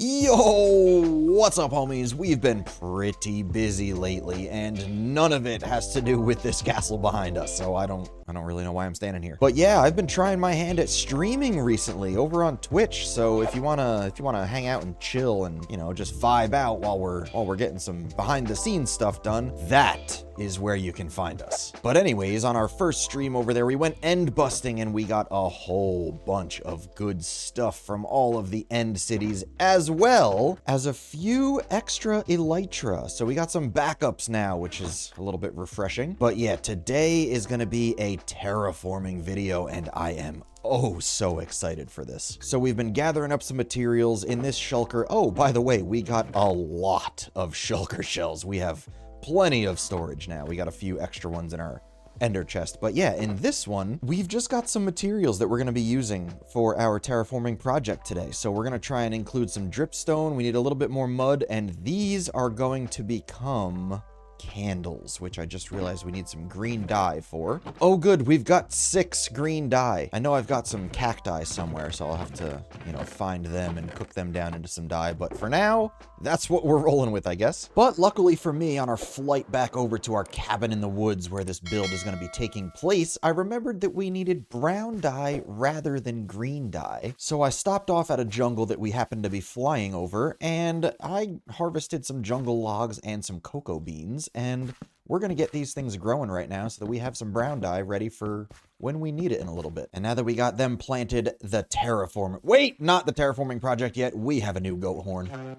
Yo, what's up, homies? We've been pretty busy lately, and none of it has to do with this castle behind us, so I don't really know why I'm standing here. But yeah, I've been trying my hand at streaming recently over on Twitch, so if you wanna hang out and chill and, you know, just vibe out while we're getting some behind the scenes stuff done, that is where you can find us. But anyways, on our first stream over there, we went end busting and we got a whole bunch of good stuff from all of the end cities, as well as a few extra elytra. So we got some backups now, which is a little bit refreshing. But yeah, today is gonna be a terraforming video, and I am so excited for this. So we've been gathering up some materials in this shulker. Oh, by the way, we got a lot of shulker shells. We have plenty of storage now. We got a few extra ones in our ender chest. But yeah, in this one, we've just got some materials that we're going to be using for our terraforming project today. So we're going to try and include some dripstone. We need a little bit more mud, and these are going to become candles, which I just realized we need some green dye for. Oh good, we've got 6 green dye. I know I've got some cacti somewhere, so I'll have to, you know, find them and cook them down into some dye, but for now, that's what we're rolling with, I guess. But luckily for me, on our flight back over to our cabin in the woods where this build is going to be taking place, I remembered that we needed brown dye rather than green dye. So I stopped off at a jungle that we happened to be flying over, and I harvested some jungle logs and some cocoa beans, and we're going to get these things growing right now so that we have some brown dye ready for when we need it in a little bit. And now that we got them planted, the terraform... Wait, not the terraforming project yet. We have a new goat horn.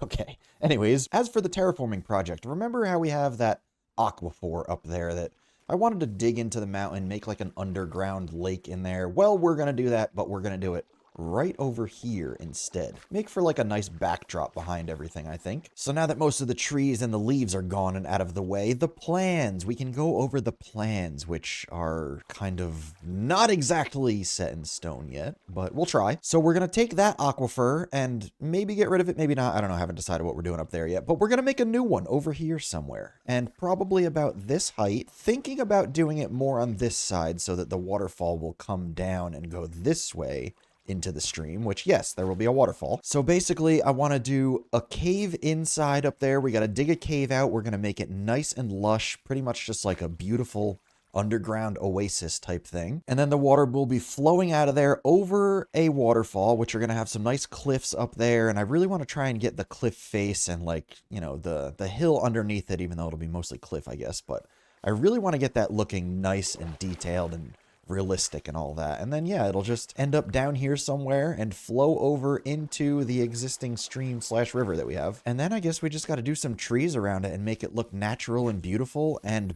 Okay. Anyways, as for the terraforming project, remember how we have that aquifer up there that I wanted to dig into the mountain, make like an underground lake in there? Well, we're going to do that, but we're going to do it right over here instead. Make for like a nice backdrop behind everything, I think. So now that most of the trees and the leaves are gone and out of the way, the plans. We can go over the plans, which are kind of not exactly set in stone yet, but we'll try. So we're going to take that aquifer and maybe get rid of it, maybe not. I don't know, I haven't decided what we're doing up there yet, but we're going to make a new one over here somewhere. And probably about this height, thinking about doing it more on this side so that the waterfall will come down and go this way into the stream, which, yes, there will be a waterfall. So basically, I want to do a cave inside up there. We got to dig a cave out. We're going to make it nice and lush, pretty much just like a beautiful underground oasis type thing. And then the water will be flowing out of there over a waterfall, which are going to have some nice cliffs up there. And I really want to try and get the cliff face and, like, you know, the hill underneath it, even though it'll be mostly cliff, I guess. But I really want to get that looking nice and detailed and realistic and all that. And then, yeah, it'll just end up down here somewhere and flow over into the existing stream / river that we have. And then I guess we just got to do some trees around it and make it look natural and beautiful. And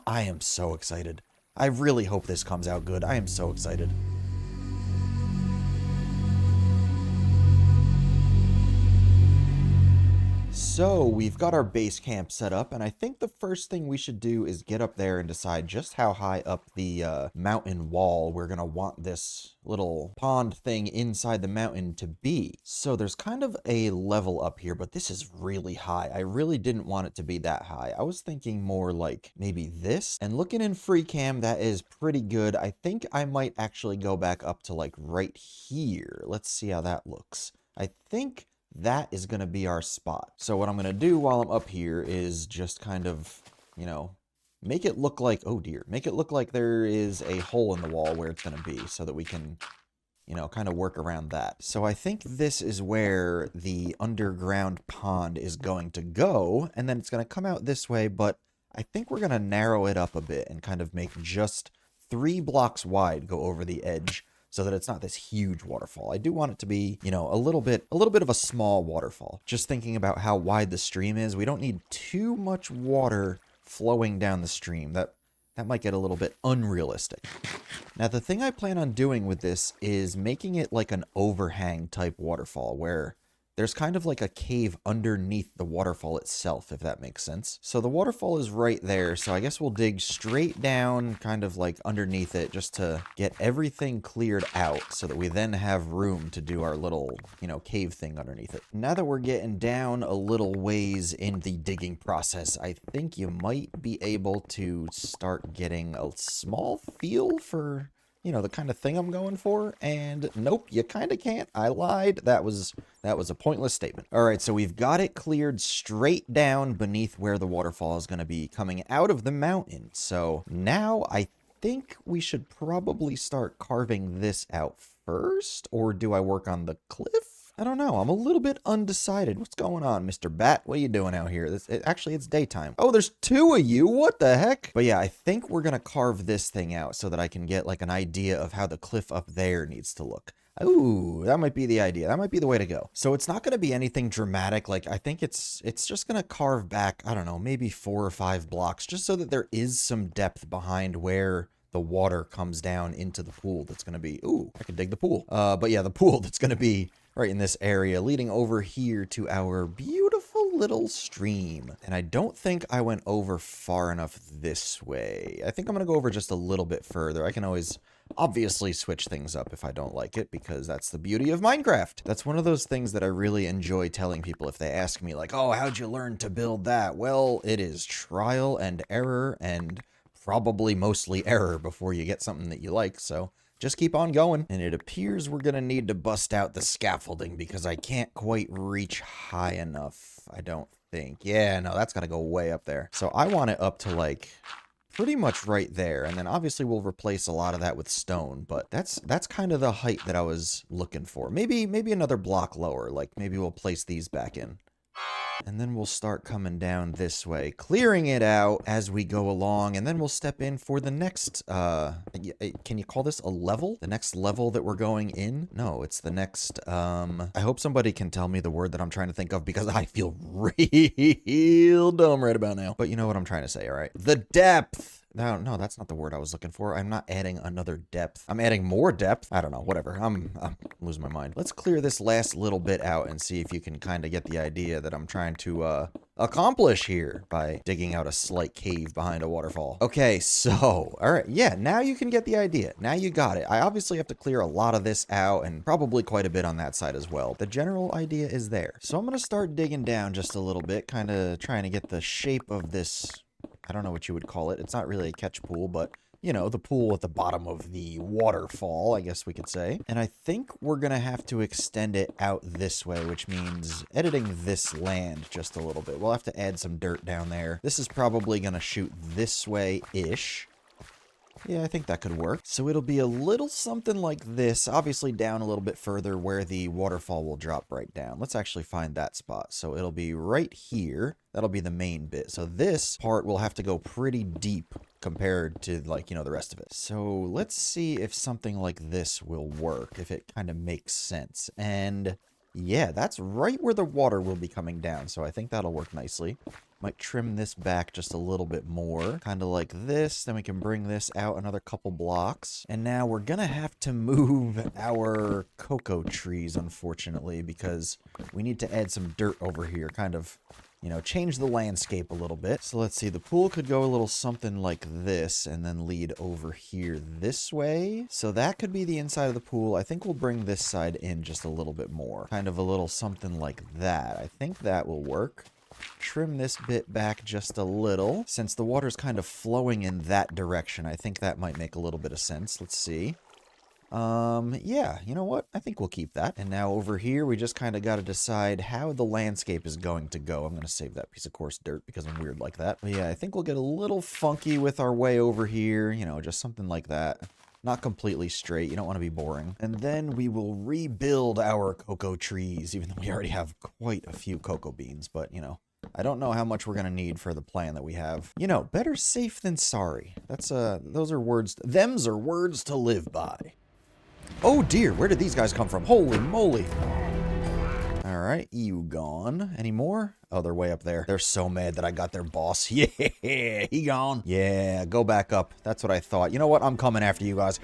I am so excited. I really hope this comes out good. I am so excited. So we've got our base camp set up, and I think the first thing we should do is get up there and decide just how high up the mountain wall we're going to want this little pond thing inside the mountain to be. So there's kind of a level up here, but this is really high. I really didn't want it to be that high. I was thinking more like maybe this. And looking in free cam, that is pretty good. I think I might actually go back up to like right here. Let's see how that looks. I think that is going to be our spot. So what I'm going to do while I'm up here is just kind of, you know, make it look like, oh dear, make it look like there is a hole in the wall where it's going to be so that we can, you know, kind of work around that. So I think this is where the underground pond is going to go, and then it's going to come out this way, but I think we're going to narrow it up a bit and kind of make just 3 blocks wide go over the edge, so that it's not this huge waterfall. I do want it to be, you know, a little bit of a small waterfall. Just thinking about how wide the stream is, we don't need too much water flowing down the stream. That might get a little bit unrealistic. Now, the thing I plan on doing with this is making it like an overhang type waterfall where there's kind of like a cave underneath the waterfall itself, if that makes sense. So the waterfall is right there, so I guess we'll dig straight down kind of like underneath it just to get everything cleared out so that we then have room to do our little, you know, cave thing underneath it. Now that we're getting down a little ways in the digging process, I think you might be able to start getting a small feel for, you know, the kind of thing I'm going for. And nope, you kind of can't. I lied. That was a pointless statement. All right, so we've got it cleared straight down beneath where the waterfall is going to be coming out of the mountain. So now I think we should probably start carving this out first, or do I work on the cliff? I don't know. I'm a little bit undecided. What's going on, Mr. Bat? What are you doing out here? Actually, it's daytime. Oh, there's two of you. What the heck? But yeah, I think we're going to carve this thing out so that I can get like an idea of how the cliff up there needs to look. Ooh, that might be the idea. That might be the way to go. So it's not going to be anything dramatic. Like, I think it's just going to carve back, I don't know, maybe 4 or 5 blocks, just so that there is some depth behind where the water comes down into the pool that's going to be, ooh, I can dig the pool. But yeah, the pool that's going to be right in this area, leading over here to our beautiful little stream. And I don't think I went over far enough this way. I think I'm going to go over just a little bit further. I can always obviously switch things up if I don't like it, because that's the beauty of Minecraft. That's one of those things that I really enjoy telling people if they ask me like, oh, how'd you learn to build that? Well, it is trial and error, and probably mostly error before you get something that you like. So just keep on going. And it appears we're going to need to bust out the scaffolding because I can't quite reach high enough, I don't think. Yeah, no, that's got to go way up there. So I want it up to like pretty much right there. And then obviously we'll replace a lot of that with stone, but that's kind of the height that I was looking for. Maybe another block lower, like maybe we'll place these back in. And then we'll start coming down this way, clearing it out as we go along, and then we'll step in for the next, can you call this a level? The next level that we're going in? No, it's the next, I hope somebody can tell me the word that I'm trying to think of, because I feel real dumb right about now. But you know what I'm trying to say, all right? The depth! No, that's not the word I was looking for. I'm not adding another depth. I'm adding more depth. I don't know, whatever. I'm losing my mind. Let's clear this last little bit out and see if you can kind of get the idea that I'm trying to accomplish here by digging out a slight cave behind a waterfall. Okay, so, all right, yeah, now you can get the idea. Now you got it. I obviously have to clear a lot of this out, and probably quite a bit on that side as well. The general idea is there. So I'm going to start digging down just a little bit, kind of trying to get the shape of this, I don't know what you would call it. It's not really a catch pool, but, you know, the pool at the bottom of the waterfall, I guess we could say. And I think we're going to have to extend it out this way, which means editing this land just a little bit. We'll have to add some dirt down there. This is probably going to shoot this way-ish. Yeah, I think that could work. So it'll be a little something like this, obviously down a little bit further where the waterfall will drop right down. Let's actually find that spot. So it'll be right here. That'll be the main bit. So this part will have to go pretty deep compared to, like, you know, the rest of it. So let's see if something like this will work, if it kind of makes sense. And yeah, that's right where the water will be coming down. So I think that'll work nicely. Might trim this back just a little bit more, kind of like this. Then we can bring this out another couple blocks. And now we're going to have to move our cocoa trees, unfortunately, because we need to add some dirt over here, kind of, you know, change the landscape a little bit. So let's see, the pool could go a little something like this and then lead over here this way. So that could be the inside of the pool. I think we'll bring this side in just a little bit more, kind of a little something like that. I think that will work. Trim this bit back just a little. Since the water's kind of flowing in that direction, I think that might make a little bit of sense. Let's see. Yeah, you know what? I think we'll keep that. And now over here, we just kind of got to decide how the landscape is going to go. I'm going to save that piece of coarse dirt because I'm weird like that. But yeah, I think we'll get a little funky with our way over here. You know, just something like that. Not completely straight. You don't want to be boring. And then we will rebuild our cocoa trees, even though we already have quite a few cocoa beans. But, you know, I don't know how much we're going to need for the plan that we have. You know, better safe than sorry. That's, those are words, thems are words to live by. Oh dear, where did these guys come from? Holy moly. All right, you gone. Any more? Oh, they're way up there. They're so mad that I got their boss. Yeah, he gone. Yeah, go back up. That's what I thought. You know what? I'm coming after you guys.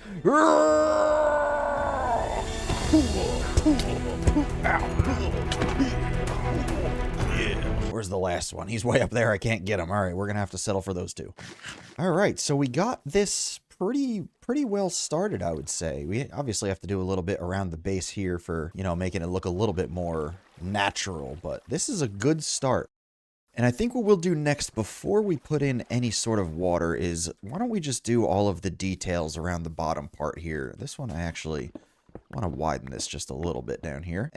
Where's the last one? He's way up there. I can't get him. All right, we're going to have to settle for those two. All right, so we got this pretty well started, I would say. We obviously have to do a little bit around the base here for, you know, making it look a little bit more natural, but this is a good start. And I think what we'll do next before we put in any sort of water is, why don't we just do all of the details around the bottom part here. This one I actually want to widen this just a little bit down here.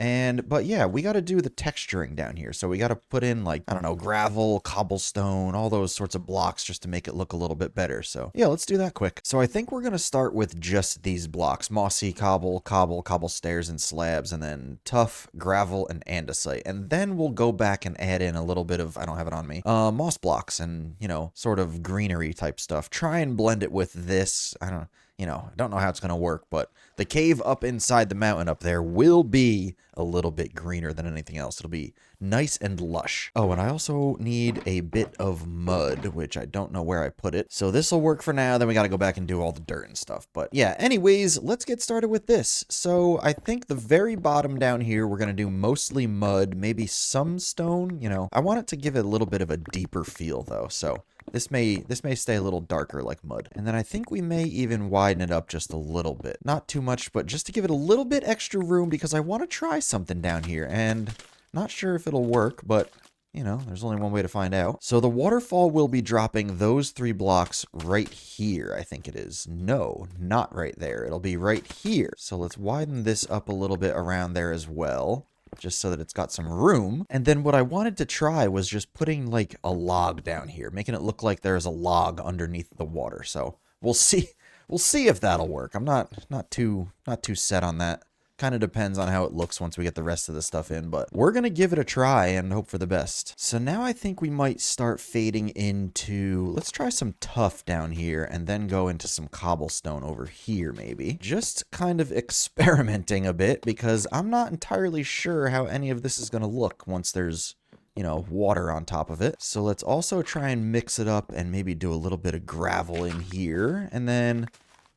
But yeah, we got to do the texturing down here. So we got to put in, like, I don't know, gravel, cobblestone, all those sorts of blocks just to make it look a little bit better. So yeah, let's do that quick. So I think we're going to start with just these blocks: mossy, cobble stairs and slabs, and then tough, gravel, and andesite. And then we'll go back and add in a little bit of, I don't have it on me, moss blocks and, you know, sort of greenery type stuff. Try and blend it with this. I don't know how it's going to work, but the cave up inside the mountain up there will be a little bit greener than anything else. It'll be nice and lush. Oh, and I also need a bit of mud, which I don't know where I put it. So this will work for now. Then we got to go back and do all the dirt and stuff. But yeah, anyways, let's get started with this. So I think the very bottom down here, we're going to do mostly mud, maybe some stone. You know, I want it to give it a little bit of a deeper feel though. So this may stay a little darker like mud. And then I think we may even widen it up just a little bit. Not too much, but just to give it a little bit extra room, because I want to try something down here. And not sure if it'll work, but you know, there's only one way to find out. So the waterfall will be dropping those 3 blocks right here, I think it is. No, not right there. It'll be right here. So let's widen this up a little bit around there as well, just so that it's got some room. And then what I wanted to try was just putting like a log down here, making it look like there's a log underneath the water. So we'll see if that'll work. I'm not too set on that. Kind of depends on how it looks once we get the rest of the stuff in, but we're going to give it a try and hope for the best. So now I think we might start fading into, let's try some tuff down here and then go into some cobblestone over here maybe. Just kind of experimenting a bit because I'm not entirely sure how any of this is going to look once there's, you know, water on top of it. So let's also try and mix it up and maybe do a little bit of gravel in here. And then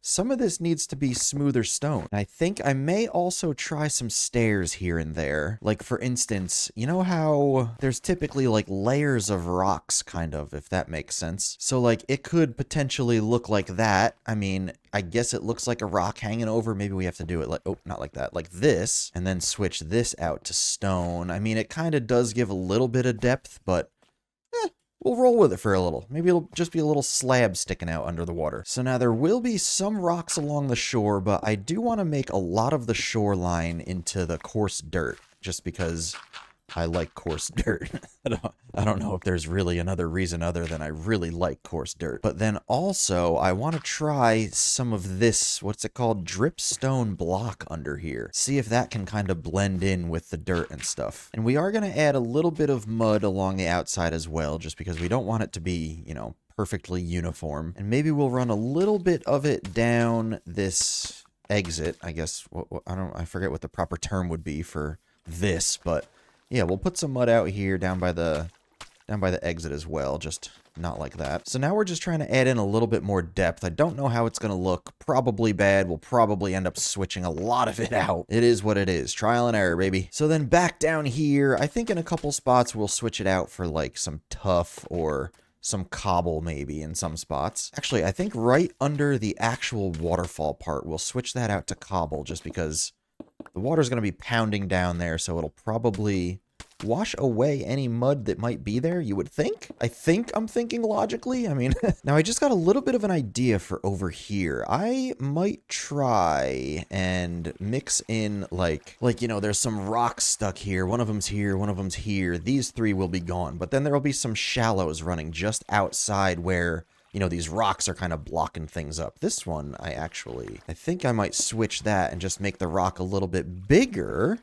some of this needs to be smoother stone. I think I may also try some stairs here and there. Like, for instance, you know how there's typically like layers of rocks, kind of, if that makes sense. So like it could potentially look like that. I mean, I guess it looks like a rock hanging over. Maybe we have to do it like, oh, not like that, like this, and then switch this out to stone. I mean, it kind of does give a little bit of depth, but we'll roll with it for a little. Maybe it'll just be a little slab sticking out under the water. So now there will be some rocks along the shore, but I do want to make a lot of the shoreline into the coarse dirt, just because I like coarse dirt. I don't know if there's really another reason other than I really like coarse dirt. But then also, I want to try some of this, what's it called, dripstone block under here. See if that can kind of blend in with the dirt and stuff. And we are going to add a little bit of mud along the outside as well, just because we don't want it to be, you know, perfectly uniform. And maybe we'll run a little bit of it down this exit, I guess. I forget what the proper term would be for this, but yeah, we'll put some mud out here down by the exit as well, just not like that. So now we're just trying to add in a little bit more depth. I don't know how it's going to look. Probably bad. We'll probably end up switching a lot of it out. It is what it is. Trial and error, baby. So then back down here, I think in a couple spots we'll switch it out for like some tuff or some cobble maybe in some spots. Actually, I think right under the actual waterfall part, we'll switch that out to cobble just because the water's going to be pounding down there, so it'll probably wash away any mud that might be there, you would think. I'm thinking logically. I mean, now I just got a little bit of an idea for over here. I might try and mix in like, you know, there's some rocks stuck here. One of them's here, one of them's here. These 3 will be gone, but then there'll be some shallows running just outside where, you know, these rocks are kind of blocking things up. This one, I think I might switch that and just make the rock a little bit bigger.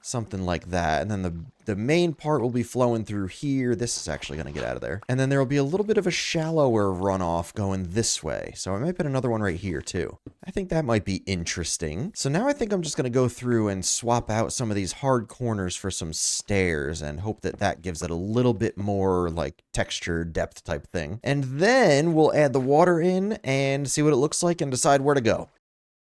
Something like that. And then the main part will be flowing through here. This is actually going to get out of there. And then there will be a little bit of a shallower runoff going this way. So I might put another one right here too. I think that might be interesting. So now I think I'm just going to go through and swap out some of these hard corners for some stairs and hope that that gives it a little bit more like texture, depth type thing. And then we'll add the water in and see what it looks like and decide where to go.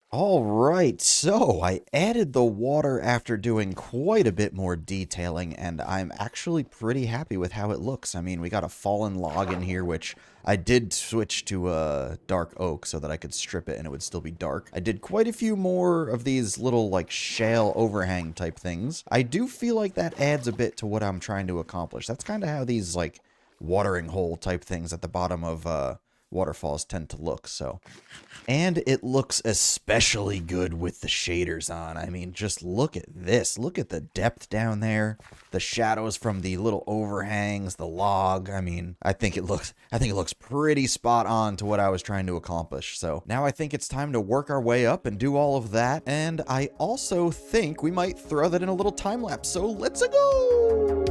All right, so I added the water after doing quite a bit more detailing, and I'm actually pretty happy with how it looks. I mean, we got a fallen log in here, which I did switch to dark oak so that I could strip it and it would still be dark. I did quite a few more of these little, like, shale overhang type things. I do feel like that adds a bit to what I'm trying to accomplish. That's kind of how these, like, watering hole type things at the bottom of waterfalls tend to look, so. And it looks especially good with the shaders on. I mean, just look at this. Look at the depth down there. The shadows from the little overhangs, the log. I mean, I think it looks pretty spot on to what I was trying to accomplish. So now I think it's time to work our way up and do all of that. And I also think we might throw that in a little time lapse. So let's go!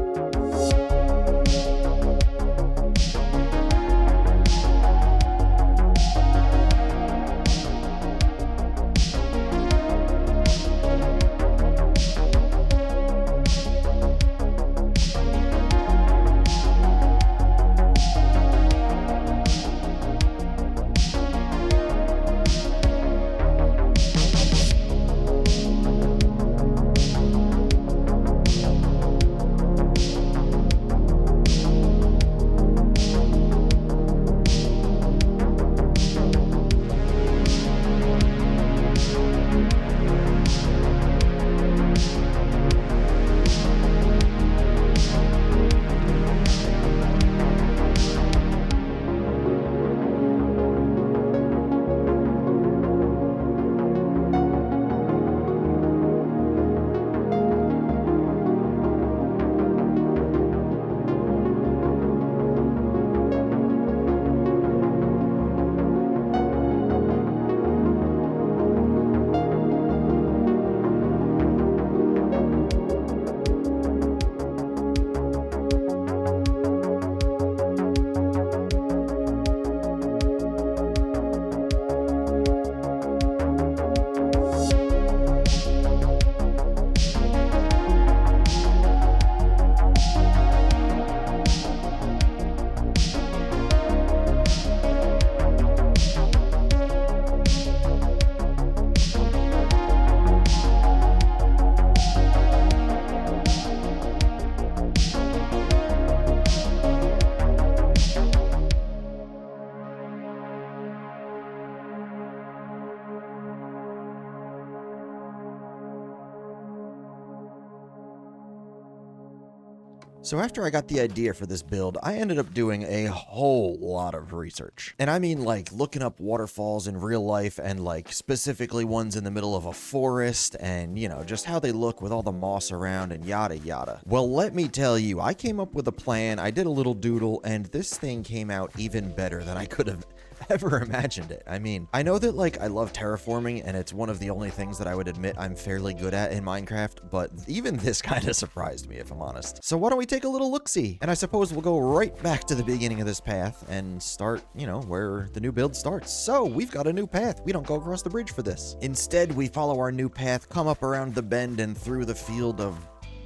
So after I got the idea for this build, I ended up doing a whole lot of research. And I mean like looking up waterfalls in real life and like specifically ones in the middle of a forest and, you know, just how they look with all the moss around and yada yada. Well, let me tell you, I came up with a plan, I did a little doodle, and this thing came out even better than I could have ever imagined it. I mean, I know that like I love terraforming and it's one of the only things that I would admit I'm fairly good at in Minecraft, but even this kind of surprised me if I'm honest. So why don't we take a little look-see? And I suppose we'll go right back to the beginning of this path and start, you know, where the new build starts. So we've got a new path. We don't go across the bridge for this. Instead, we follow our new path, come up around the bend and through the field of,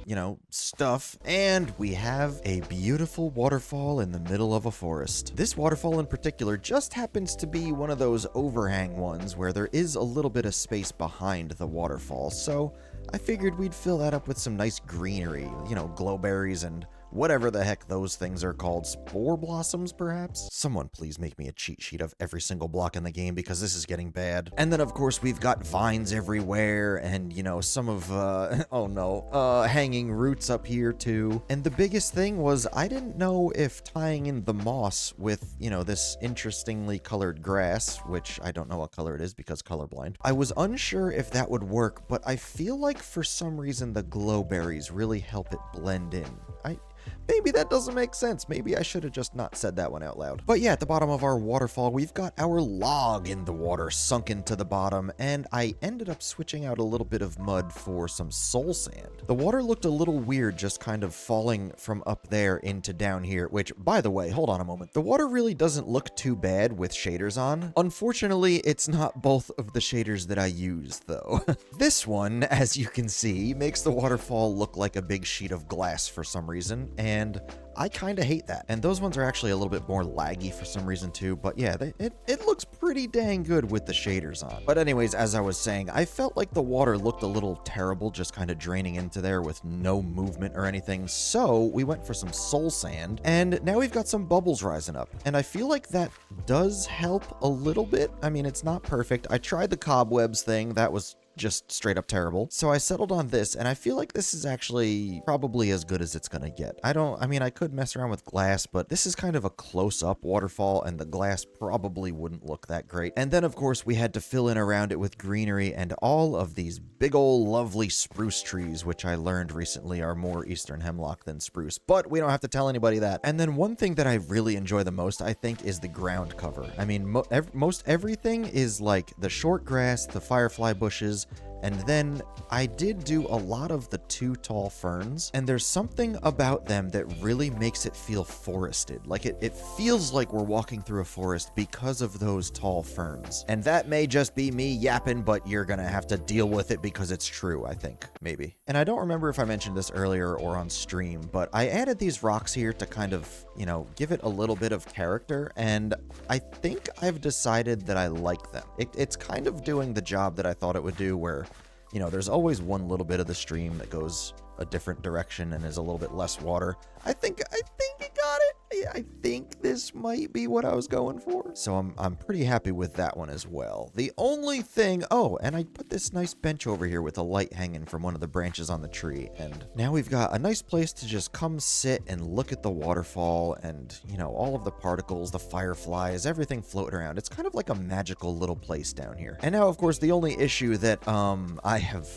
you know, stuff, and we have a beautiful waterfall in the middle of a forest. This waterfall in particular just happens to be one of those overhang ones where there is a little bit of space behind the waterfall, so I figured we'd fill that up with some nice greenery, you know, glowberries and whatever the heck those things are called. Spore blossoms, perhaps? Someone please make me a cheat sheet of every single block in the game because this is getting bad. And then, of course, we've got vines everywhere and, you know, some of, hanging roots up here, too. And the biggest thing was I didn't know if tying in the moss with, you know, this interestingly colored grass, which I don't know what color it is because colorblind. I was unsure if that would work, but I feel like for some reason the glowberries really help it blend in. Maybe that doesn't make sense. Maybe I should have just not said that one out loud. But yeah, at the bottom of our waterfall, we've got our log in the water sunken to the bottom, and I ended up switching out a little bit of mud for some soul sand. The water looked a little weird just kind of falling from up there into down here, which, by the way, hold on a moment. The water really doesn't look too bad with shaders on. Unfortunately, it's not both of the shaders that I use, though. This one, as you can see, makes the waterfall look like a big sheet of glass for some reason, and I kind of hate that. And those ones are actually a little bit more laggy for some reason too, but yeah, it looks pretty dang good with the shaders on. But anyways, as I was saying, I felt like the water looked a little terrible just kind of draining into there with no movement or anything, so we went for some soul sand, and now we've got some bubbles rising up. And I feel like that does help a little bit. I mean, it's not perfect. I tried the cobwebs thing, that was just straight up terrible. So I settled on this, and I feel like this is actually probably as good as it's gonna get. I mean, I could mess around with glass, but this is kind of a close-up waterfall, and the glass probably wouldn't look that great. And then, of course, we had to fill in around it with greenery and all of these big ol' lovely spruce trees, which I learned recently are more eastern hemlock than spruce, but we don't have to tell anybody that. And then one thing that I really enjoy the most, I think, is the ground cover. I mean, most everything is like the short grass, the firefly bushes, and then I did do a lot of the 2 tall ferns, and there's something about them that really makes it feel forested. Like it feels like we're walking through a forest because of those tall ferns. And that may just be me yapping, but you're gonna have to deal with it because it's true, I think, maybe. And I don't remember if I mentioned this earlier or on stream, but I added these rocks here to kind of, you know, give it a little bit of character, and I think I've decided that I like them. It's kind of doing the job that I thought it would do, where, you know, there's always one little bit of the stream that goes a different direction and is a little bit less water. I think it got it. I think this might be what I was going for. So I'm pretty happy with that one as well. The only thing, oh, and I put this nice bench over here with a light hanging from one of the branches on the tree. And now we've got a nice place to just come sit and look at the waterfall and, you know, all of the particles, the fireflies, everything floating around. It's kind of like a magical little place down here. And now, of course, the only issue that I have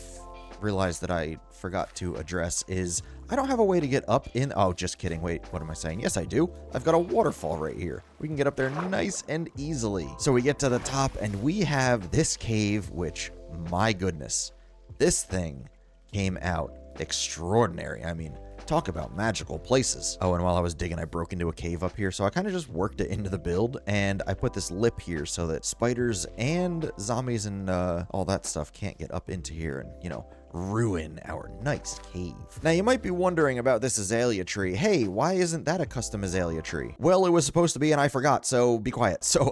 realized that I forgot to address is I don't have a way to get up in... Oh, just kidding. Wait, what am I saying? Yes, I do. I've got a waterfall right here. We can get up there nice and easily. So we get to the top and we have this cave, which, my goodness, this thing came out extraordinary. I mean, talk about magical places. Oh, and while I was digging, I broke into a cave up here, so I kind of just worked it into the build, and I put this lip here so that spiders and zombies and all that stuff can't get up into here and, you know, ruin our nice cave. Now, you might be wondering about this azalea tree. Hey, why isn't that a custom azalea tree? Well, it was supposed to be, and I forgot, so be quiet. So,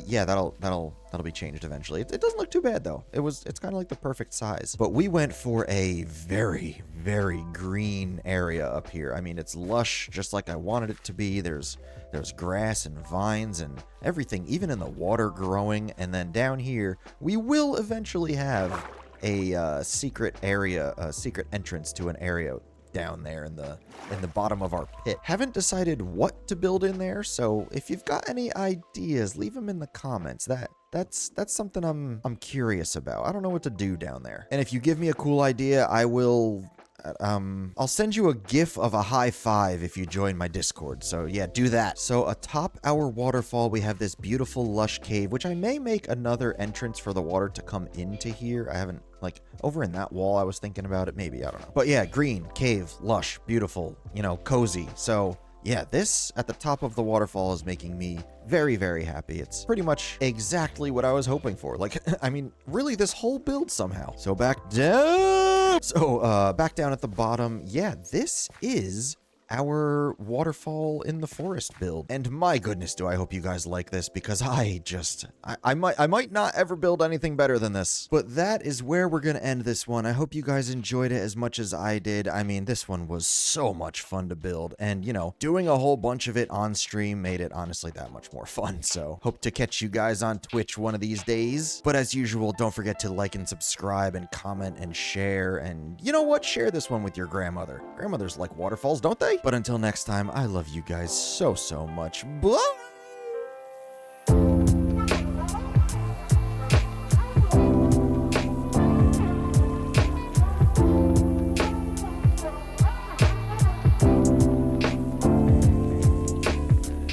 yeah, that'll be changed eventually. It doesn't look too bad, though. It's kind of like the perfect size. But we went for a very, very green area up here. I mean, it's lush, just like I wanted it to be. There's grass and vines and everything, even in the water growing. And then down here, we will eventually have a secret area, a secret entrance to an area down there in the bottom of our pit. Haven't decided what to build in there, so if you've got any ideas, leave them in the comments. That's something I'm curious about. I don't know what to do down there. And if you give me a cool idea, I will... I'll send you a gif of a high five if you join my Discord. So yeah, do that. So atop our waterfall, we have this beautiful lush cave, which I may make another entrance for the water to come into here. I haven't, like, over in that wall, I was thinking about it. Maybe, I don't know. But yeah, green, cave, lush, beautiful, you know, cozy. So yeah, this at the top of the waterfall is making me very, very happy. It's pretty much exactly what I was hoping for. Like, I mean, really this whole build somehow. So back down. So, back down at the bottom. Yeah, this is our waterfall in the forest build. And my goodness, do I hope you guys like this, because I might not ever build anything better than this. But that is where we're gonna end this one. I hope you guys enjoyed it as much as I did. I mean, this one was so much fun to build, and you know, doing a whole bunch of it on stream made it honestly that much more fun. So hope to catch you guys on Twitch one of these days. But as usual, don't forget to like and subscribe and comment and share, and you know what, share this one with your grandmother. Grandmothers like waterfalls, don't they? But until next time, I love you guys so much. Bye!